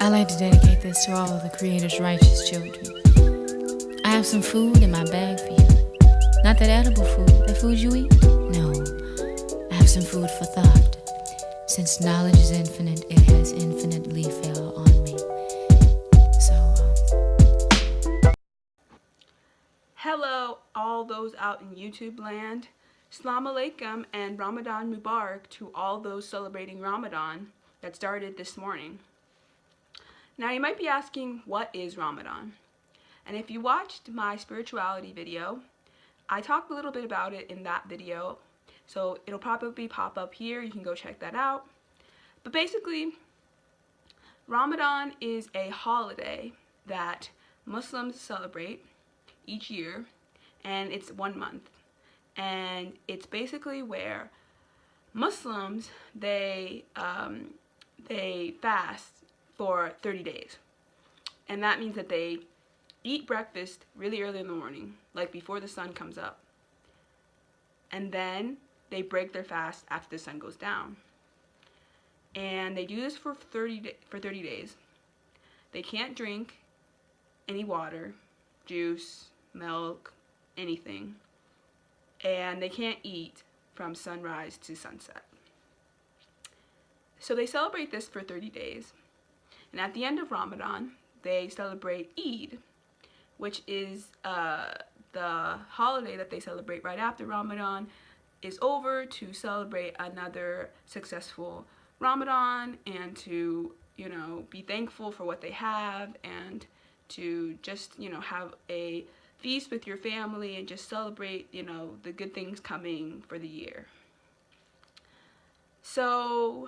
I like to dedicate this to all of the Creator's righteous children. I have some food in my bag for you. Not that edible food, that food you eat. No, I have some food for thought. Since knowledge is infinite, it has infinitely fell on me. Hello, all those out in YouTube land. Assalamu alaikum and Ramadan Mubarak to all those celebrating Ramadan that started this morning. Now you might be asking, what is Ramadan? And if you watched my spirituality video, I talked a little bit about it in that video, so it'll probably pop up here. You can go check that out. But basically, Ramadan is a holiday that Muslims celebrate each year, and it's 1 month. And it's basically where Muslims, they fast for 30 days. And that means that they eat breakfast really early in the morning, like before the sun comes up. And then they break their fast after the sun goes down. And they do this for 30 days. They can't drink any water, juice, milk, anything. And they can't eat from sunrise to sunset. So they celebrate this for 30 days. And at the end of Ramadan, they celebrate Eid, which is the holiday that they celebrate right after Ramadan is over, to celebrate another successful Ramadan and to, be thankful for what they have, and to just, have a feast with your family and just celebrate, the good things coming for the year. So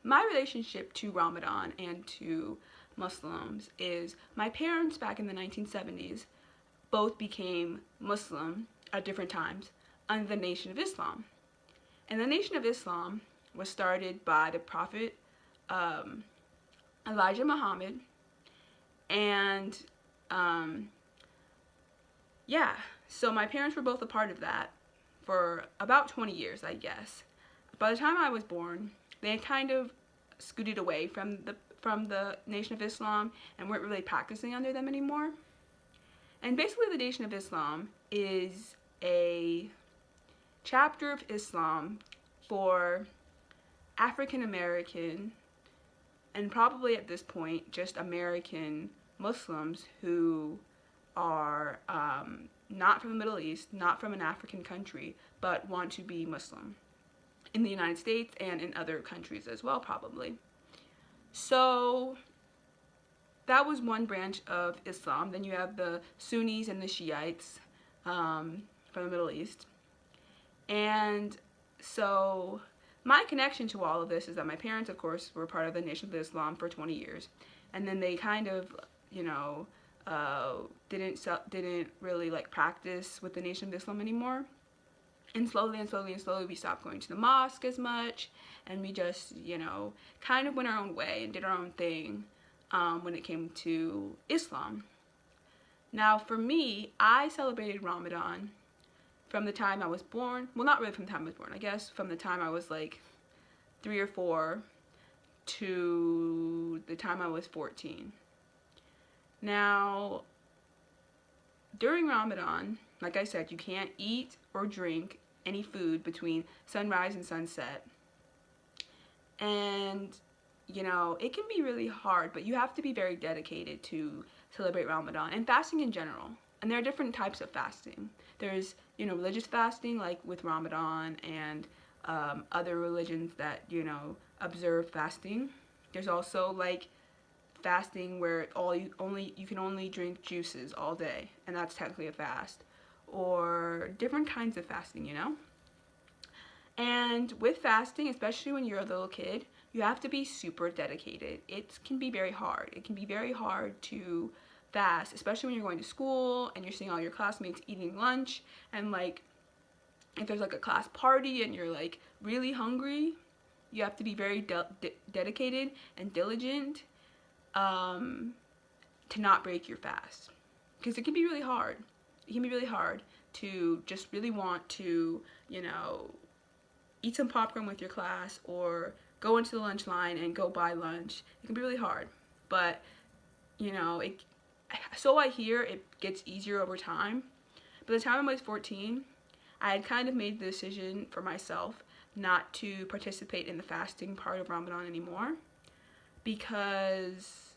my relationship to Ramadan and to Muslims is, my parents back in the 1970s both became Muslim at different times under the Nation of Islam. And the Nation of Islam was started by the Prophet Elijah Muhammad. And so my parents were both a part of that for about 20 years, I guess. By the time I was born, they had kind of scooted away from the Nation of Islam and weren't really practicing under them anymore. And basically the Nation of Islam is a chapter of Islam for African American, and probably at this point just American Muslims who are not from the Middle East, not from an African country, but want to be Muslim in the United States and in other countries as well, probably. So that was one branch of Islam. Then you have the Sunnis and the Shiites from the Middle East. And so my connection to all of this is that my parents, of course, were part of the Nation of Islam for 20 years. And then they kind of, didn't really practice with the Nation of Islam anymore. And slowly we stopped going to the mosque as much, and we just, kind of went our own way and did our own thing when it came to Islam. Now, for me, I celebrated Ramadan from the time I was born. Well, not really from the time I was born, I guess from the time I was 3 or 4 to the time I was 14. Now, during Ramadan, like I said, you can't eat or drink any food between sunrise and sunset. And, it can be really hard, but you have to be very dedicated to celebrate Ramadan and fasting in general. And there are different types of fasting. There's, religious fasting, like with Ramadan and other religions that, observe fasting. There's also fasting where you can only drink juices all day, and that's technically a fast. Or different kinds of fasting, And with fasting, especially when you're a little kid, you have to be super dedicated. It can be very hard. It can be very hard to fast, especially when you're going to school and you're seeing all your classmates eating lunch, and if there's a class party and you're really hungry, you have to be very dedicated and diligent to not break your fast, because it can be really hard. It can be really hard to just really want to, eat some popcorn with your class or go into the lunch line and go buy lunch. It can be really hard. but you know, so I hear it gets easier over time. By the time I was 14, I had kind of made the decision for myself not to participate in the fasting part of Ramadan anymore, because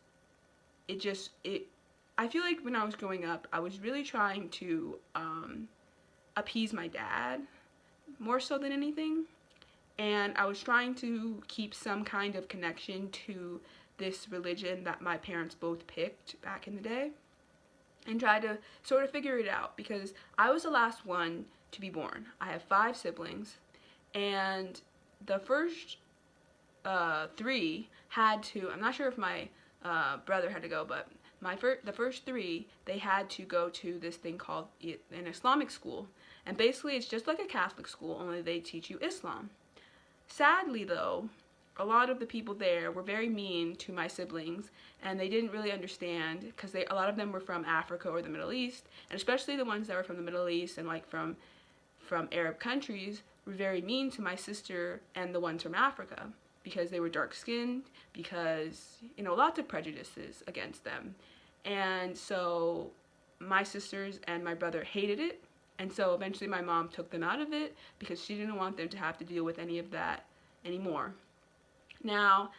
I feel like when I was growing up, I was really trying to appease my dad more so than anything, and I was trying to keep some kind of connection to this religion that my parents both picked back in the day, and try to sort of figure it out, because I was the last one to be born. I have 5 siblings, and the first 3 had to, I'm not sure if my brother had to go, but the first 3, they had to go to this thing called an Islamic school, and basically it's just like a Catholic school, only they teach you Islam. Sadly though, a lot of the people there were very mean to my siblings, and they didn't really understand, because a lot of them were from Africa or the Middle East, and especially the ones that were from the Middle East and like from Arab countries were very mean to my sister and the ones from Africa, because they were dark skinned, because, you know, lots of prejudices against them. And so my sisters and my brother hated it, and so eventually my mom took them out of it because she didn't want them to have to deal with any of that anymore. Now,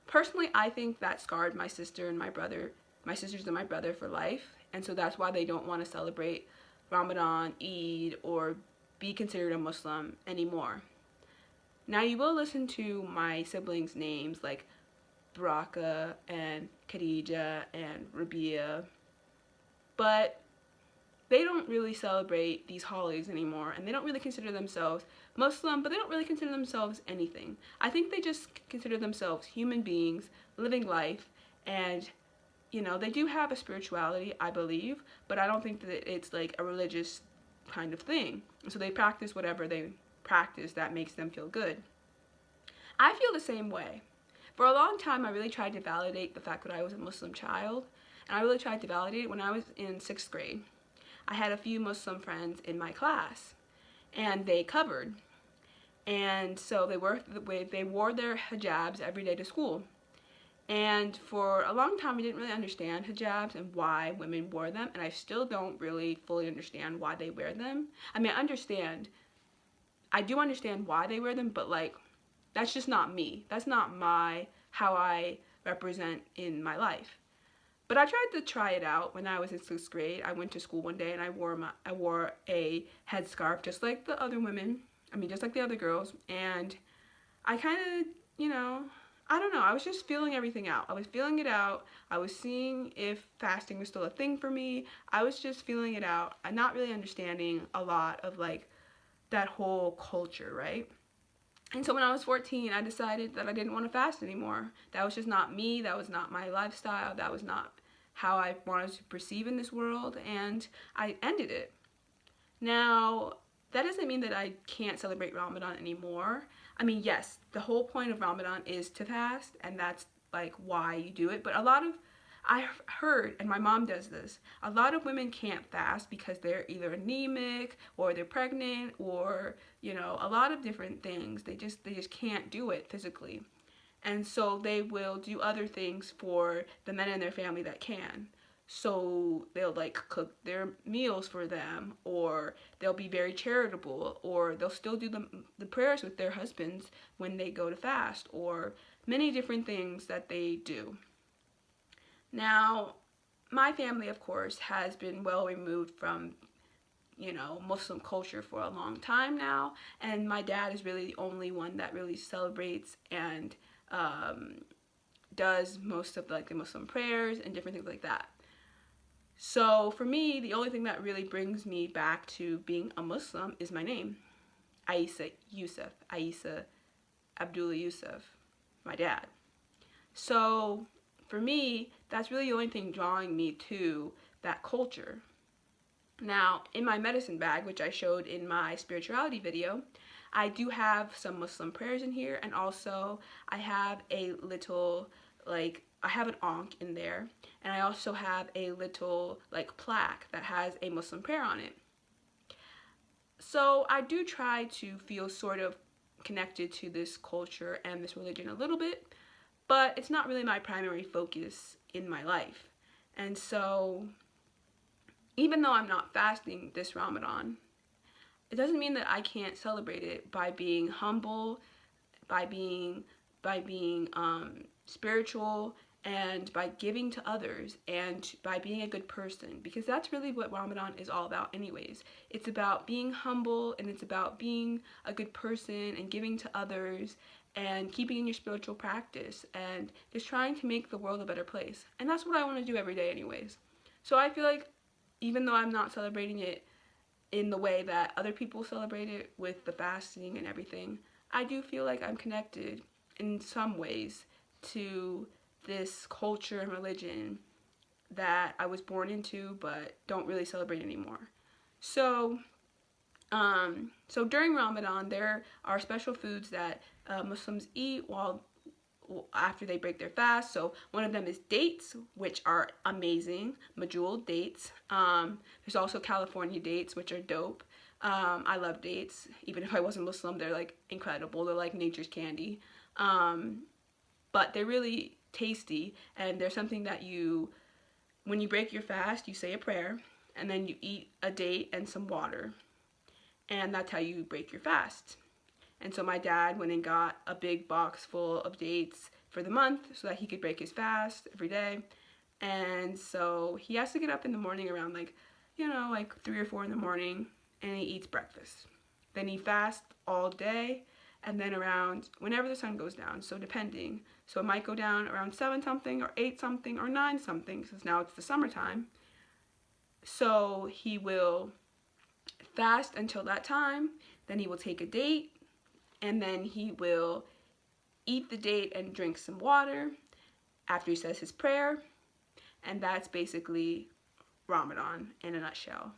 personally, I think that scarred my sisters and my brother for life, and so that's why they don't want to celebrate Ramadan, Eid, or be considered a Muslim anymore. Now, you will listen to my siblings' names like Baraka and Khadija and Rabia, but they don't really celebrate these holidays anymore, and they don't really consider themselves Muslim, but they don't really consider themselves anything. I think they just consider themselves human beings living life, and you know, they do have a spirituality, I believe, but I don't think that it's like a religious kind of thing. So they practice whatever they practice that makes them feel good. I feel the same way. For a long time, I really tried to validate the fact that I was a Muslim child, and I really tried to validate it when I was in 6th grade. I had a few Muslim friends in my class, and they covered, and so they wore their hijabs every day to school. And for a long time, I didn't really understand hijabs and why women wore them, and I still don't really fully understand why they wear them. I mean, I do understand why they wear them, but like, that's just not me. That's not how I represent in my life. But I tried to try it out when I was in 6th grade. I went to school one day and I wore a headscarf just like the other women. I mean, just like the other girls. And I kind of, you know, I don't know. I was just feeling everything out. I was feeling it out. I was seeing if fasting was still a thing for me. I was just feeling it out. I'm not really understanding a lot of like that whole culture, right? And so when I was 14, I decided that I didn't want to fast anymore. That was just not me. That was not my lifestyle. That was not how I wanted to perceive in this world, and I ended it. Now, that doesn't mean that I can't celebrate Ramadan anymore. I mean, yes, the whole point of Ramadan is to fast, and that's like why you do it. But I heard, and my mom does this, a lot of women can't fast because they're either anemic or they're pregnant or, you know, a lot of different things. They just can't do it physically. And so they will do other things for the men in their family that can. So they'll like cook their meals for them, or they'll be very charitable, or they'll still do the prayers with their husbands when they go to fast, or many different things that they do. Now, my family, of course, has been well removed from, you know, Muslim culture for a long time now, and my dad is really the only one that really celebrates and does most of like the Muslim prayers and different things like that. So for me, the only thing that really brings me back to being a Muslim is my name, Aisa Abdullah Yusuf, my dad. So for me, that's really the only thing drawing me to that culture. Now, in my medicine bag, which I showed in my spirituality video, I do have some Muslim prayers in here, and also I have a little, like, I have an ankh in there, and I also have a little, like, plaque that has a Muslim prayer on it. So I do try to feel sort of connected to this culture and this religion a little bit, but it's not really my primary focus in my life. And so even though I'm not fasting this Ramadan, it doesn't mean that I can't celebrate it by being humble, by being spiritual, and by giving to others, and by being a good person, because that's really what Ramadan is all about anyways. It's about being humble, and it's about being a good person and giving to others and keeping in your spiritual practice and just trying to make the world a better place. And that's what I want to do every day anyways. So I feel like even though I'm not celebrating it in the way that other people celebrate it with the fasting and everything, I do feel like I'm connected in some ways to this culture and religion that I was born into but don't really celebrate anymore. So during Ramadan, there are special foods that Muslims eat after they break their fast. So one of them is dates, which are amazing, medjool dates. There's also California dates, which are dope. I love dates. Even if I wasn't Muslim, they're like incredible. They're like nature's candy. But they're really tasty, and they're something that when you break your fast, you say a prayer, and then you eat a date and some water, and that's how you break your fast. And so my dad went and got a big box full of dates for the month so that he could break his fast every day. And so he has to get up in the morning around like 3 or 4 in the morning, and he eats breakfast. Then he fasts all day, and then around whenever the sun goes down, so depending. So it might go down around 7 something or 8 something or 9 something, since now it's the summertime. So he will fast until that time, then he will take a date, and then he will eat the date and drink some water after he says his prayer. And that's basically Ramadan in a nutshell.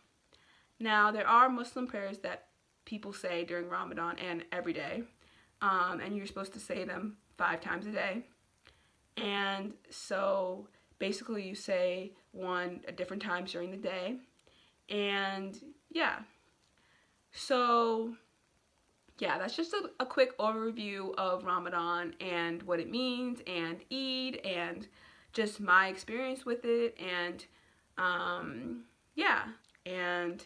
Now, there are Muslim prayers that people say during Ramadan and every day, and you're supposed to say them 5 times a day. And so basically you say one at different times during the day. And yeah, so yeah, that's just a quick overview of Ramadan and what it means, and Eid, and just my experience with it. And yeah, and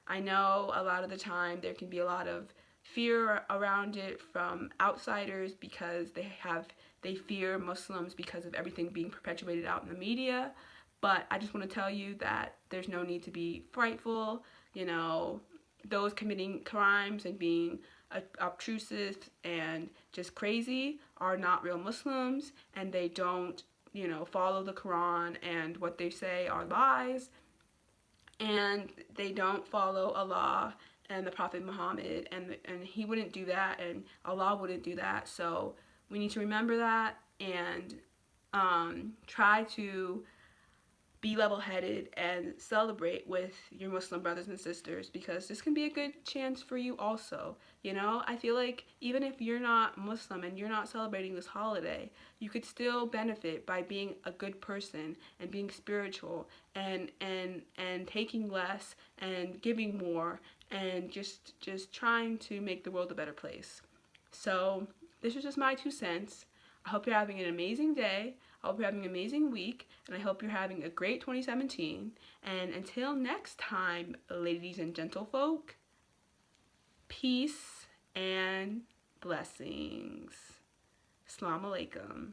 I know a lot of the time there can be a lot of fear around it from outsiders because they fear Muslims because of everything being perpetuated out in the media. But I just want to tell you that there's no need to be frightful. Those committing crimes and being obtrusive and just crazy are not real Muslims, and they don't follow the Quran, and what they say are lies, and they don't follow Allah and the Prophet Muhammad, and he wouldn't do that, and Allah wouldn't do that. So we need to remember that, and try to be level-headed and celebrate with your Muslim brothers and sisters, because this can be a good chance for you also. I feel like even if you're not Muslim and you're not celebrating this holiday, you could still benefit by being a good person and being spiritual and taking less and giving more, and just trying to make the world a better place. So this is just my 2 cents. I hope you're having an amazing day. I hope you're having an amazing week, and I hope you're having a great 2017. And until next time, ladies and gentlefolk, peace and blessings. Assalamu alaikum.